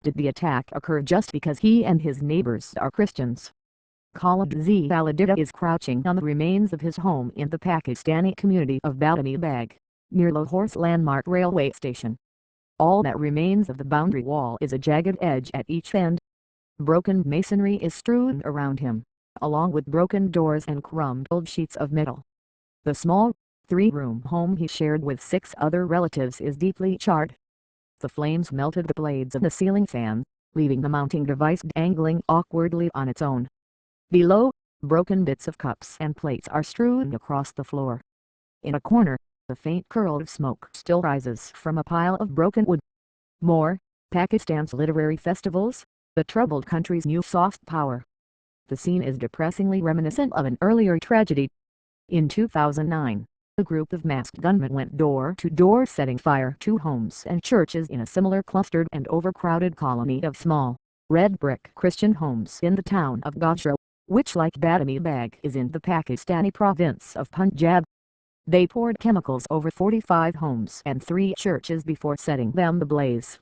Did the attack occur just because he and his neighbors are Christians? Khalid Z. Aladida is crouching on the remains of his home in the Pakistani community of Badami Bag, near Lahore Landmark railway station. All that remains of the boundary wall is a jagged edge at each end. Broken masonry is strewn around him, along with broken doors and crumpled sheets of metal. The small, three-room home he shared with 6 other relatives is deeply charred. The flames melted the blades of the ceiling fan, leaving the mounting device dangling awkwardly on its own. Below, broken bits of cups and plates are strewn across the floor. In a corner, a faint curl of smoke still rises from a pile of broken wood. More, Pakistan's literary festivals, the troubled country's new soft power. The scene is depressingly reminiscent of an earlier tragedy. In 2009, a group of masked gunmen went door to door setting fire to homes and churches in a similar clustered and overcrowded colony of small, red brick Christian homes in the town of Gajra, which like Badami Bag is in the Pakistani province of Punjab. They poured chemicals over 45 homes and 3 churches before setting them ablaze.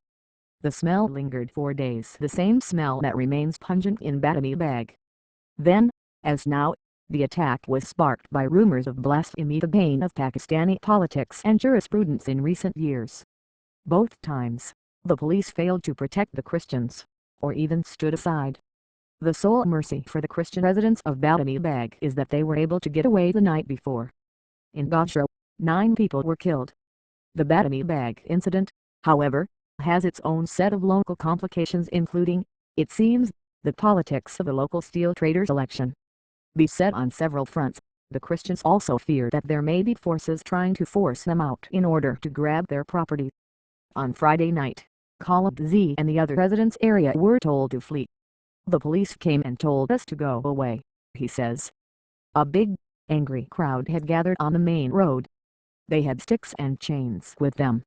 The smell lingered for days, the same smell that remains pungent in Badami Bag. Then, as now, the attack was sparked by rumors of blasphemy, the bane of Pakistani politics and jurisprudence in recent years. Both times, the police failed to protect the Christians, or even stood aside. The sole mercy for the Christian residents of Badami Bag is that they were able to get away the night before. In Gajra, 9 people were killed. The Badami Bag incident, however, has its own set of local complications, including, it seems, the politics of the local steel traders' election. Beset on several fronts, the Christians also fear that there may be forces trying to force them out in order to grab their property. On Friday night, Khalid Z and the other residents area were told to flee. "The police came and told us to go away," he says. A big, angry crowd had gathered on the main road. They had sticks and chains with them.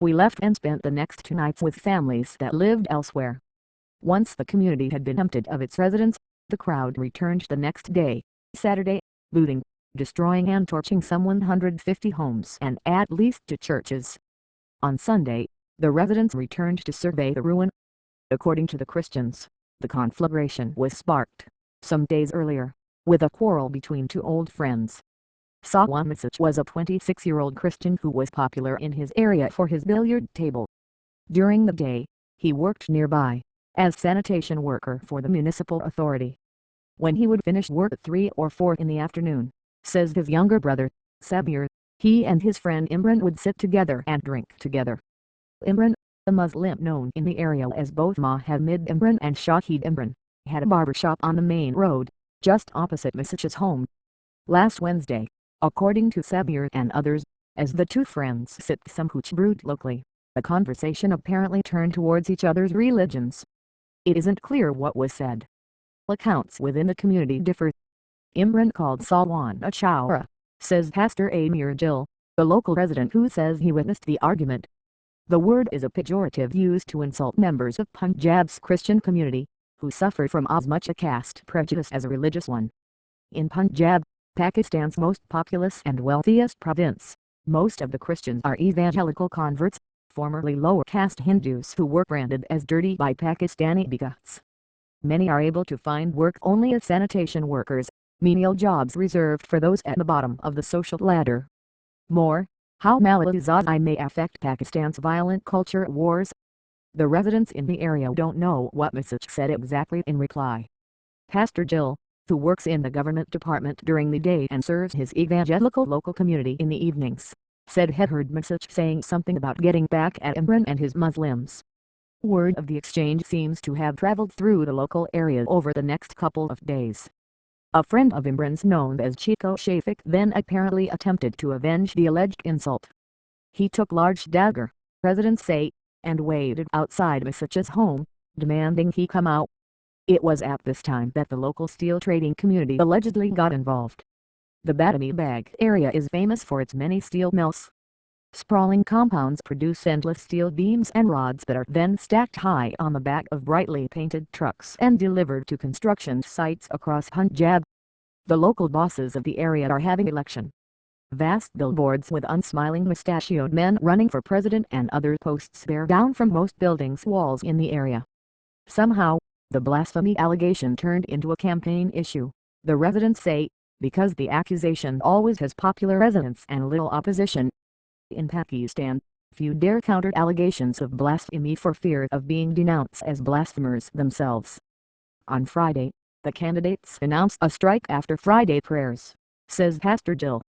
"We left and spent the next 2 nights with families that lived elsewhere." Once the community had been emptied of its residents, the crowd returned the next day, Saturday, looting, destroying and torching some 150 homes and at least 2 churches. On Sunday, the residents returned to survey the ruin. According to the Christians, the conflagration was sparked, some days earlier, with a quarrel between 2 old friends. Sawan Masic was a 26-year-old Christian who was popular in his area for his billiard table. During the day, he worked nearby as sanitation worker for the municipal authority. When he would finish work at 3 or 4 in the afternoon, says his younger brother, Sabir, he and his friend Imran would sit together and drink together. Imran, a Muslim known in the area as both Mohammed Imran and Shahid Imran, had a barbershop on the main road, just opposite Masic's home. Last Wednesday, according to Sabir and others, as the 2 friends sipped some hooch brewed locally, the conversation apparently turned towards each other's religions. It isn't clear what was said. Accounts within the community differ. Imran called Sawan a chowra, says Pastor Amir Gill, the local resident who says he witnessed the argument. The word is a pejorative used to insult members of Punjab's Christian community, who suffer from as much a caste prejudice as a religious one. In Punjab, Pakistan's most populous and wealthiest province, most of the Christians are evangelical converts, formerly lower caste Hindus who were branded as dirty by Pakistani bigots. Many are able to find work only as sanitation workers, menial jobs reserved for those at the bottom of the social ladder. More, how Malazai may affect Pakistan's violent culture wars. The residents in the area don't know what Masic said exactly in reply. Pastor Gill, who works in the government department during the day and serves his evangelical local community in the evenings, said he heard Masic saying something about getting back at Imran and his Muslims. Word of the exchange seems to have traveled through the local area over the next couple of days. A friend of Imran's known as Chico Shafiq then apparently attempted to avenge the alleged insult. He took large dagger, residents say, and waited outside Masic's home, demanding he come out. It was at this time that the local steel trading community allegedly got involved. The Badami Bag area is famous for its many steel mills. Sprawling compounds produce endless steel beams and rods that are then stacked high on the back of brightly painted trucks and delivered to construction sites across Punjab. The local bosses of the area are having election. Vast billboards with unsmiling mustachioed men running for president and other posts bear down from most buildings' walls in the area. Somehow, the blasphemy allegation turned into a campaign issue, the residents say, because the accusation always has popular resonance and little opposition. In Pakistan, few dare counter allegations of blasphemy for fear of being denounced as blasphemers themselves. On Friday, the candidates announced a strike after Friday prayers, says Pastor Jill.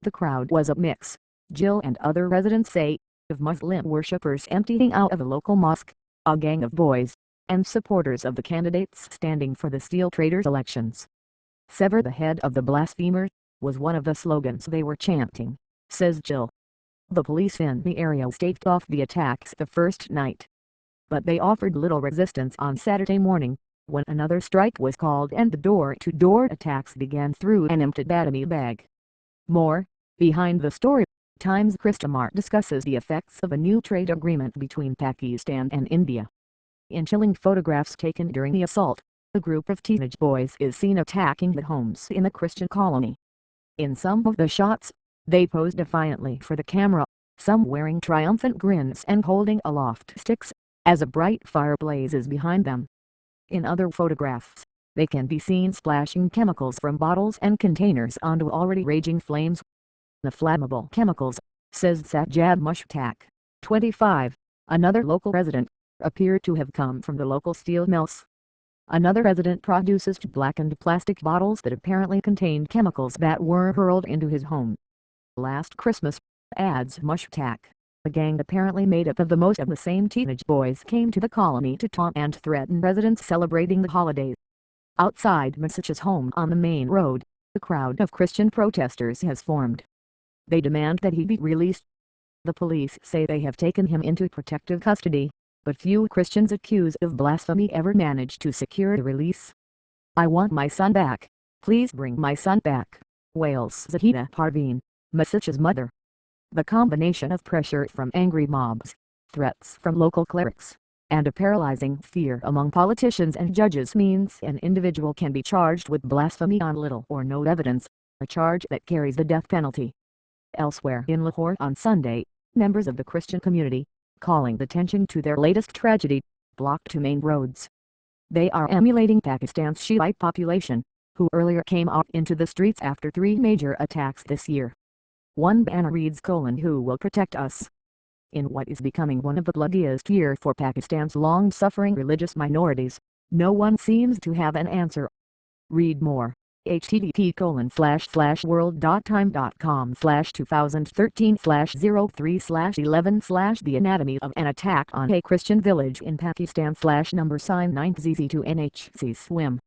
The crowd was a mix, Jill and other residents say, of Muslim worshippers emptying out of a local mosque, a gang of boys, and supporters of the candidates standing for the steel traders' elections. "Sever the head of the blasphemer," was one of the slogans they were chanting, says Jill. The police in the area staved off the attacks the first night, but they offered little resistance on Saturday morning, when another strike was called and the door-to-door attacks began through an empty Badami bag. More, behind the story, Times' Chris Tamar discusses the effects of a new trade agreement between Pakistan and India. In chilling photographs taken during the assault, a group of teenage boys is seen attacking the homes in the Christian colony. In some of the shots, they pose defiantly for the camera, some wearing triumphant grins and holding aloft sticks, as a bright fire blazes behind them. In other photographs, they can be seen splashing chemicals from bottles and containers onto already raging flames. The flammable chemicals, says Sajjad Mushtaq, 25, another local resident, appear to have come from the local steel mills. Another resident produces blackened plastic bottles that apparently contained chemicals that were hurled into his home. Last Christmas, adds Mushtaq, a gang apparently made up of the same teenage boys came to the colony to taunt and threaten residents celebrating the holidays. Outside Masic's home on the main road, a crowd of Christian protesters has formed. They demand that he be released. The police say they have taken him into protective custody, but few Christians accused of blasphemy ever manage to secure the release. "I want my son back. Please bring my son back," wails Zahida Parveen, Masic's mother. The combination of pressure from angry mobs, threats from local clerics, and a paralyzing fear among politicians and judges means an individual can be charged with blasphemy on little or no evidence, a charge that carries the death penalty. Elsewhere in Lahore on Sunday, members of the Christian community, calling attention to their latest tragedy, blocked two main roads. They are emulating Pakistan's Shiite population, who earlier came out into the streets after 3 major attacks this year. One banner reads: "Who will protect us?" In what is becoming one of the bloodiest years for Pakistan's long-suffering religious minorities, no one seems to have an answer. Read more. http://world.time.com/2013/03/11/ The Anatomy of an Attack on a Christian Village in Pakistan /9ZZ2NHC Swim